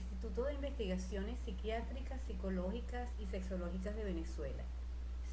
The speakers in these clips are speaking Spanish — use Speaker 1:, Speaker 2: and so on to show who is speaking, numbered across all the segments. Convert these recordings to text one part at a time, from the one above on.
Speaker 1: Instituto de Investigaciones Psiquiátricas, Psicológicas y Sexológicas de Venezuela.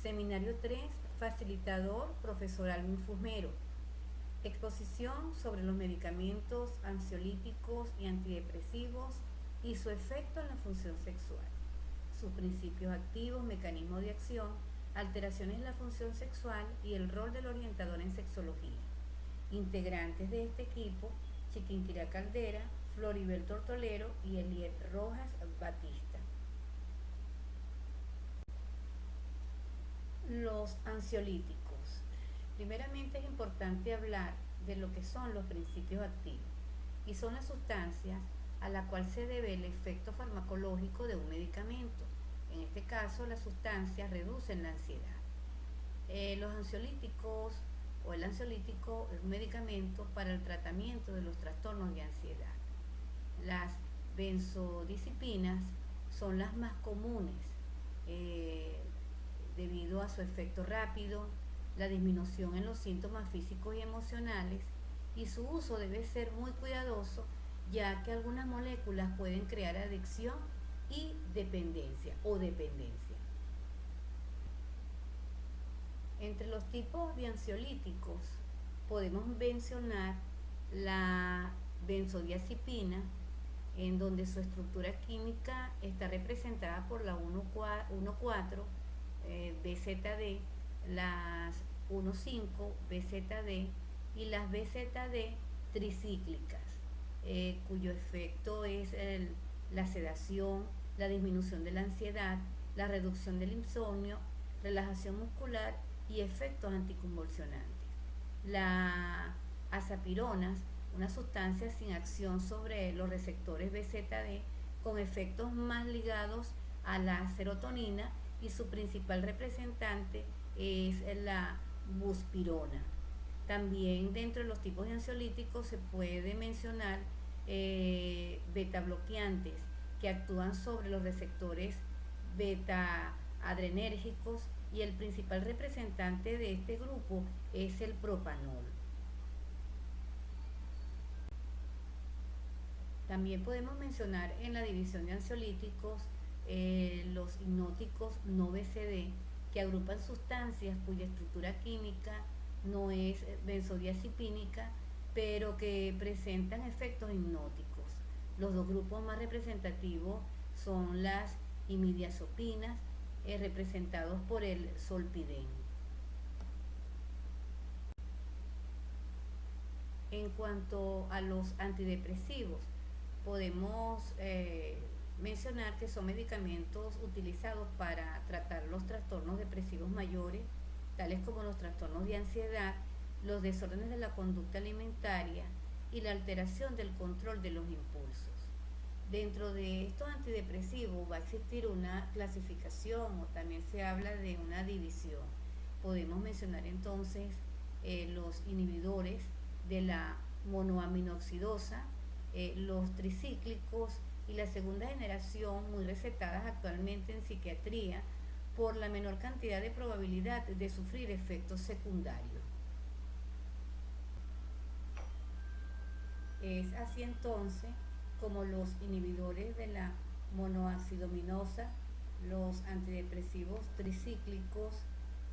Speaker 1: Seminario 3, facilitador, profesor Alvin Fusmero. Exposición sobre los medicamentos ansiolíticos y antidepresivos y su efecto en la función sexual. Sus principios activos, mecanismos de acción, alteraciones en la función sexual y el rol del orientador en sexología. Integrantes de este equipo: Chiquinquirá Caldera, Floribel Tortolero y Eliet Rojas Batista. Los ansiolíticos. Primeramente es importante hablar de lo que son los principios activos, y son las sustancias a la cual se debe el efecto farmacológico de un medicamento. En este caso, las sustancias reducen la ansiedad. Los ansiolíticos o el ansiolítico es un medicamento para el tratamiento de los trastornos de ansiedad. Las benzodiazepinas son las más comunes debido a su efecto rápido, la disminución en los síntomas físicos y emocionales, y su uso debe ser muy cuidadoso, ya que algunas moléculas pueden crear adicción y dependencia. Entre los tipos de ansiolíticos podemos mencionar la benzodiazepina, en donde su estructura química está representada por la 1,4-BZD, las 1,5-BZD y las BZD tricíclicas, cuyo efecto es la sedación, la disminución de la ansiedad, la reducción del insomnio, relajación muscular y efectos anticonvulsionantes. La azapironas, una sustancia sin acción sobre los receptores BZD, con efectos más ligados a la serotonina, y su principal representante es la buspirona. También dentro de los tipos de ansiolíticos se puede mencionar beta bloqueantes, que actúan sobre los receptores beta adrenérgicos, y el principal representante de este grupo es el propanol. También podemos mencionar en la división de ansiolíticos los hipnóticos no BCD, que agrupan sustancias cuya estructura química no es benzodiazepínica, pero que presentan efectos hipnóticos. Los dos grupos más representativos son las imidazopinas, representados por el solpidem. En cuanto a los antidepresivos, podemos mencionar que son medicamentos utilizados para tratar los trastornos depresivos mayores, tales como los trastornos de ansiedad, los desórdenes de la conducta alimentaria y la alteración del control de los impulsos. Dentro de estos antidepresivos va a existir una clasificación, o también se habla de una división. Podemos mencionar entonces los inhibidores de la monoaminoxidasa, los tricíclicos y la segunda generación, muy recetadas actualmente en psiquiatría por la menor cantidad de probabilidad de sufrir efectos secundarios. Es así entonces como los inhibidores de la monoacidoaminosa, los antidepresivos tricíclicos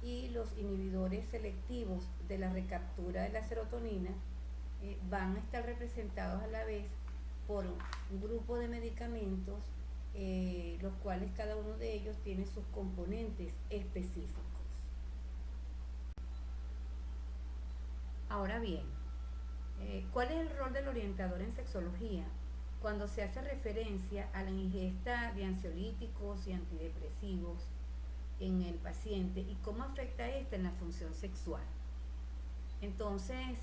Speaker 1: y los inhibidores selectivos de la recaptura de la serotonina van a estar representados a la vez por un grupo de medicamentos, los cuales cada uno de ellos tiene sus componentes específicos. Ahora bien, ¿cuál es el rol del orientador en sexología cuando se hace referencia a la ingesta de ansiolíticos y antidepresivos en el paciente, y cómo afecta esta en la función sexual? Entonces,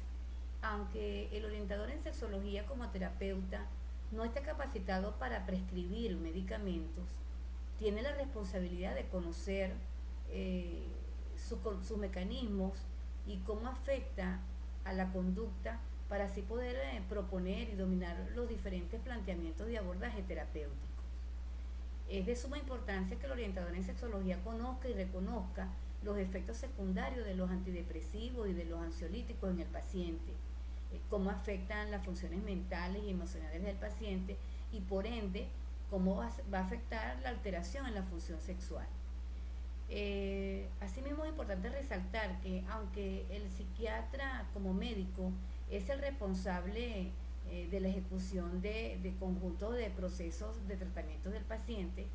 Speaker 1: aunque el orientador en sexología como terapeuta no está capacitado para prescribir medicamentos, tiene la responsabilidad de conocer sus mecanismos y cómo afecta a la conducta, para así poder proponer y dominar los diferentes planteamientos de abordaje terapéutico. Es de suma importancia que el orientador en sexología conozca y reconozca los efectos secundarios de los antidepresivos y de los ansiolíticos en el paciente, cómo afectan las funciones mentales y emocionales del paciente, y por ende cómo va a afectar la alteración en la función sexual. Asimismo es importante resaltar que aunque el psiquiatra como médico es el responsable de la ejecución de conjunto de procesos de tratamiento del paciente,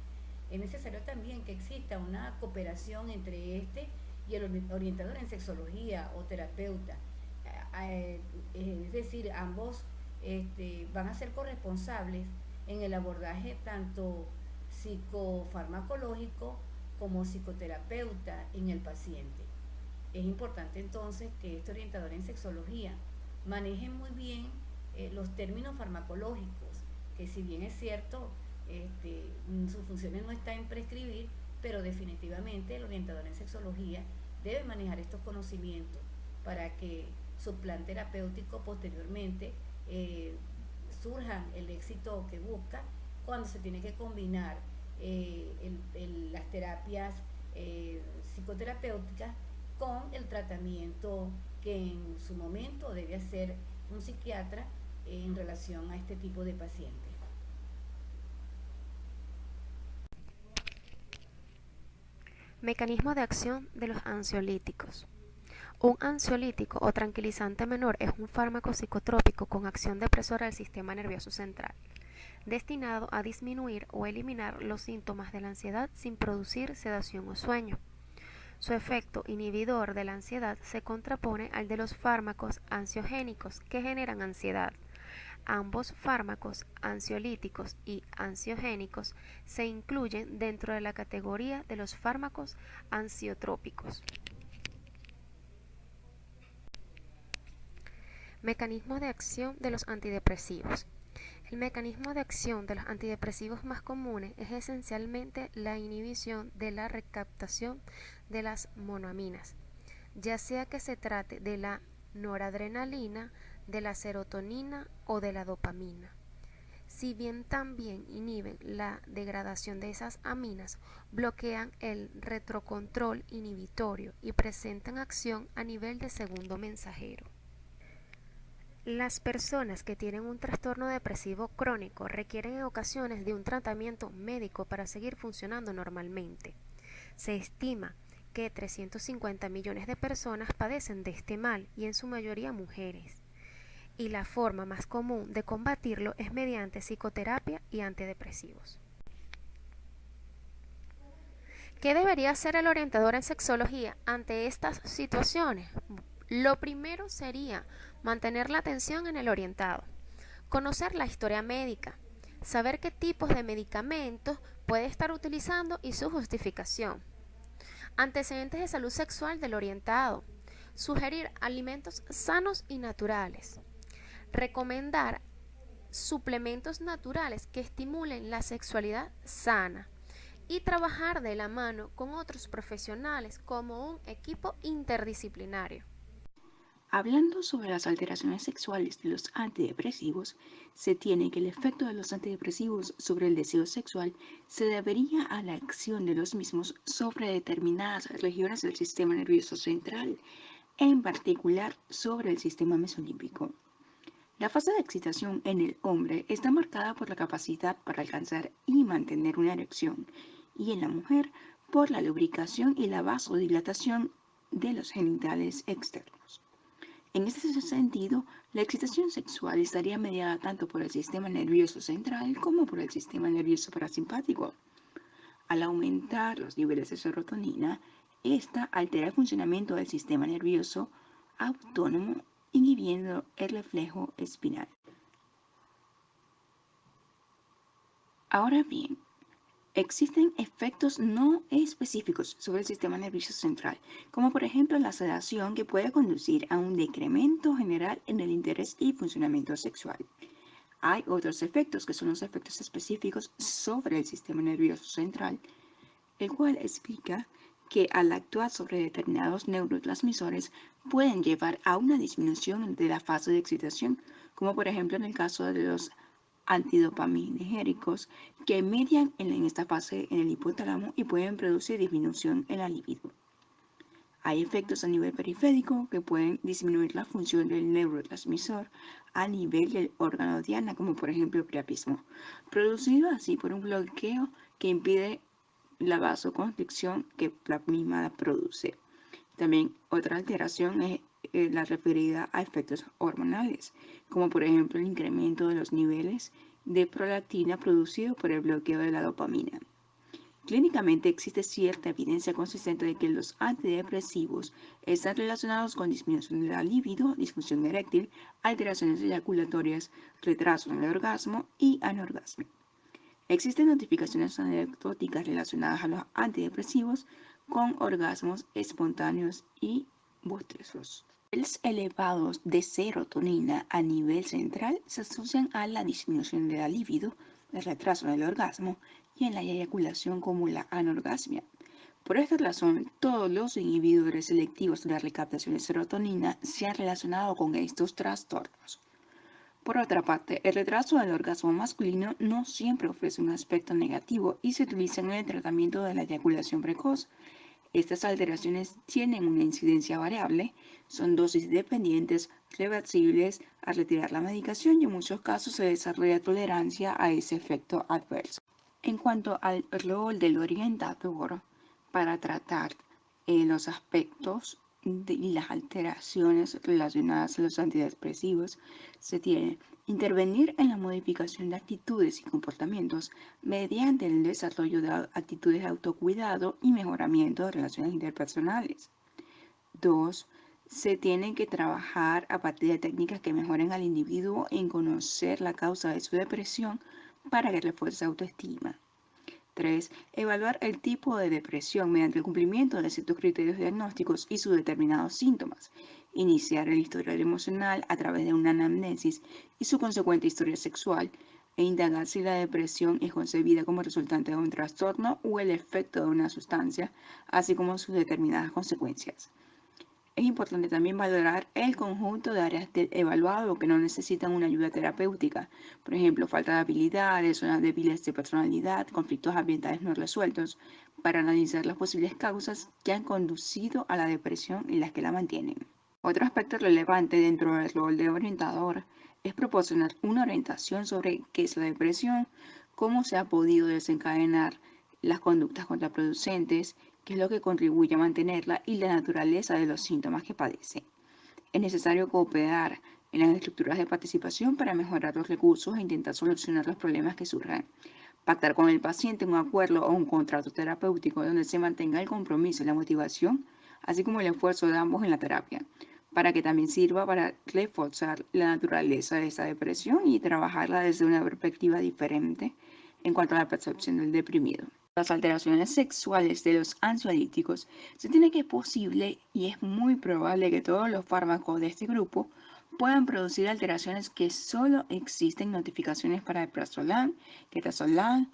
Speaker 1: es necesario también que exista una cooperación entre este y el orientador en sexología o terapeuta. Es decir, ambos van a ser corresponsables en el abordaje tanto psicofarmacológico como psicoterapeuta en el paciente. Es importante entonces que este orientador en sexología maneje muy bien los términos farmacológicos, que si bien es cierto, sus funciones no están en prescribir, pero definitivamente el orientador en sexología debe manejar estos conocimientos para que su plan terapéutico posteriormente surja el éxito que busca cuando se tiene que combinar las terapias psicoterapéuticas con el tratamiento que en su momento debe hacer un psiquiatra en relación a este tipo de pacientes.
Speaker 2: Mecanismo de acción de los ansiolíticos. Un ansiolítico o tranquilizante menor es un fármaco psicotrópico con acción depresora del sistema nervioso central, destinado a disminuir o eliminar los síntomas de la ansiedad sin producir sedación o sueño. Su efecto inhibidor de la ansiedad se contrapone al de los fármacos ansiogénicos que generan ansiedad. Ambos fármacos, ansiolíticos y ansiogénicos, se incluyen dentro de la categoría de los fármacos ansiotrópicos. Mecanismo de acción de los antidepresivos. El mecanismo de acción de los antidepresivos más comunes es esencialmente la inhibición de la recaptación de las monoaminas, ya sea que se trate de la noradrenalina, de la serotonina o de la dopamina. Si bien también inhiben la degradación de esas aminas, bloquean el retrocontrol inhibitorio y presentan acción a nivel de segundo mensajero. Las personas que tienen un trastorno depresivo crónico requieren en ocasiones de un tratamiento médico para seguir funcionando normalmente. Se estima que 350 millones de personas padecen de este mal y en su mayoría mujeres. Y la forma más común de combatirlo es mediante psicoterapia y antidepresivos. ¿Qué debería hacer el orientador en sexología ante estas situaciones? Lo primero sería mantener la atención en el orientado, conocer la historia médica, saber qué tipos de medicamentos puede estar utilizando y su justificación, antecedentes de salud sexual del orientado, sugerir alimentos sanos y naturales, recomendar suplementos naturales que estimulen la sexualidad sana y trabajar de la mano con otros profesionales como un equipo interdisciplinario.
Speaker 3: Hablando sobre las alteraciones sexuales de los antidepresivos, se tiene que el efecto de los antidepresivos sobre el deseo sexual se debería a la acción de los mismos sobre determinadas regiones del sistema nervioso central, en particular sobre el sistema mesolímbico. La fase de excitación en el hombre está marcada por la capacidad para alcanzar y mantener una erección, y en la mujer por la lubricación y la vasodilatación de los genitales externos. En este sentido, la excitación sexual estaría mediada tanto por el sistema nervioso central como por el sistema nervioso parasimpático. Al aumentar los niveles de serotonina, esta altera el funcionamiento del sistema nervioso autónomo, inhibiendo el reflejo espinal. Ahora bien, existen efectos no específicos sobre el sistema nervioso central, como por ejemplo la sedación que puede conducir a un decremento general en el interés y funcionamiento sexual. Hay otros efectos que son los efectos específicos sobre el sistema nervioso central, el cual explica que al actuar sobre determinados neurotransmisores pueden llevar a una disminución de la fase de excitación, como por ejemplo en el caso de los antidopaminérgicos que median en esta fase en el hipotálamo y pueden producir disminución en la libido. Hay efectos a nivel periférico que pueden disminuir la función del neurotransmisor a nivel del órgano diana, como por ejemplo el priapismo, producido así por un bloqueo que impide la vasoconstricción que la misma produce. También otra alteración es la referida a efectos hormonales, como por ejemplo el incremento de los niveles de prolactina producido por el bloqueo de la dopamina. Clínicamente existe cierta evidencia consistente de que los antidepresivos están relacionados con disminución de la libido, disfunción eréctil, alteraciones eyaculatorias, retraso en el orgasmo y anorgasmia. Existen notificaciones anecdóticas relacionadas a los antidepresivos con orgasmos espontáneos y bostezos. Niveles elevados de serotonina a nivel central se asocian a la disminución de la libido, el retraso en el orgasmo y en la eyaculación como la anorgasmia. Por esta razón, todos los inhibidores selectivos de la recaptación de serotonina se han relacionado con estos trastornos. Por otra parte, el retraso del orgasmo masculino no siempre ofrece un aspecto negativo y se utiliza en el tratamiento de la eyaculación precoz. Estas alteraciones tienen una incidencia variable, son dosis dependientes, reversibles al retirar la medicación y en muchos casos se desarrolla tolerancia a ese efecto adverso. En cuanto al rol del orientador para tratar los aspectos y las alteraciones relacionadas a los antidepresivos, se tiene intervenir en la modificación de actitudes y comportamientos mediante el desarrollo de actitudes de autocuidado y mejoramiento de relaciones interpersonales. 2. Se tiene que trabajar a partir de técnicas que mejoren al individuo en conocer la causa de su depresión para que refuerce autoestima. 3. Evaluar el tipo de depresión mediante el cumplimiento de ciertos criterios diagnósticos y sus determinados síntomas. Iniciar el historial emocional a través de una anamnesis y su consecuente historia sexual e indagar si la depresión es concebida como resultante de un trastorno o el efecto de una sustancia, así como sus determinadas consecuencias. Es importante también valorar el conjunto de áreas del evaluado que no necesitan una ayuda terapéutica, por ejemplo, falta de habilidades, zonas débiles de personalidad, conflictos ambientales no resueltos, para analizar las posibles causas que han conducido a la depresión y las que la mantienen. Otro aspecto relevante dentro del rol de orientador es proporcionar una orientación sobre qué es la depresión, cómo se ha podido desencadenar las conductas contraproducentes, qué es lo que contribuye a mantenerla y la naturaleza de los síntomas que padece. Es necesario cooperar en las estructuras de participación para mejorar los recursos e intentar solucionar los problemas que surjan. Pactar con el paciente un acuerdo o un contrato terapéutico donde se mantenga el compromiso y la motivación, así como el esfuerzo de ambos en la terapia, para que también sirva para reforzar la naturaleza de esa depresión y trabajarla desde una perspectiva diferente en cuanto a la percepción del deprimido. Las alteraciones sexuales de los ansiolíticos se tiene que es posible y es muy probable que todos los fármacos de este grupo puedan producir alteraciones que solo existen notificaciones para el prazolam, ketazolam,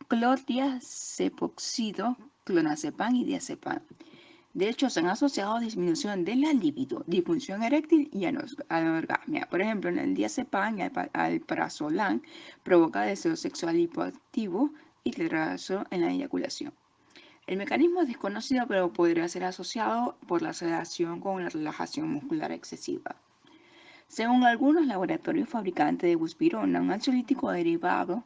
Speaker 3: clordiazepoxido, clonazepam y diazepam. De hecho, se han asociado a disminución de la libido, disfunción eréctil y anorgasmia. Por ejemplo, en el diazepam y alprazolam provoca deseo sexual hipoactivo y retraso en la eyaculación. El mecanismo es desconocido, pero podría ser asociado por la sedación con la relajación muscular excesiva. Según algunos laboratorios fabricantes de buspirona, un ansiolítico derivado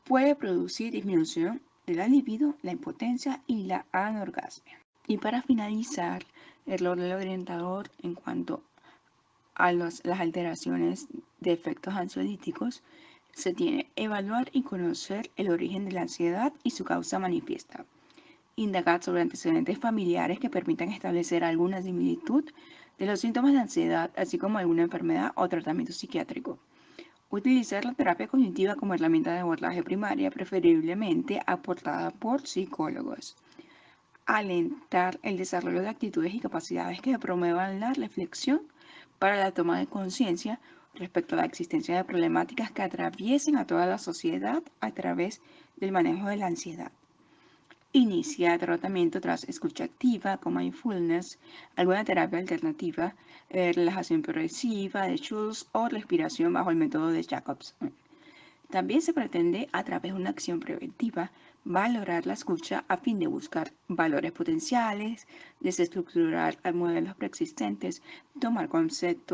Speaker 3: puede producir disminución de la libido, la impotencia y la anorgasmia. Y para finalizar, el rol del orientador en cuanto a las alteraciones de efectos ansiolíticos, se tiene evaluar y conocer el origen de la ansiedad y su causa manifiesta. Indagar sobre antecedentes familiares que permitan establecer alguna similitud de los síntomas de ansiedad, así como alguna enfermedad o tratamiento psiquiátrico. Utilizar la terapia cognitiva como herramienta de abordaje primaria, preferiblemente aportada por psicólogos. Alentar el desarrollo de actitudes y capacidades que promuevan la reflexión para la toma de conciencia respecto a la existencia de problemáticas que atraviesen a toda la sociedad a través del manejo de la ansiedad. Iniciar tratamiento tras escucha activa con mindfulness, alguna terapia alternativa, relajación progresiva de Schultz o respiración bajo el método de Jacobs. También se pretende, a través de una acción preventiva, valorar la escucha a fin de buscar valores potenciales, desestructurar modelos preexistentes, tomar conceptos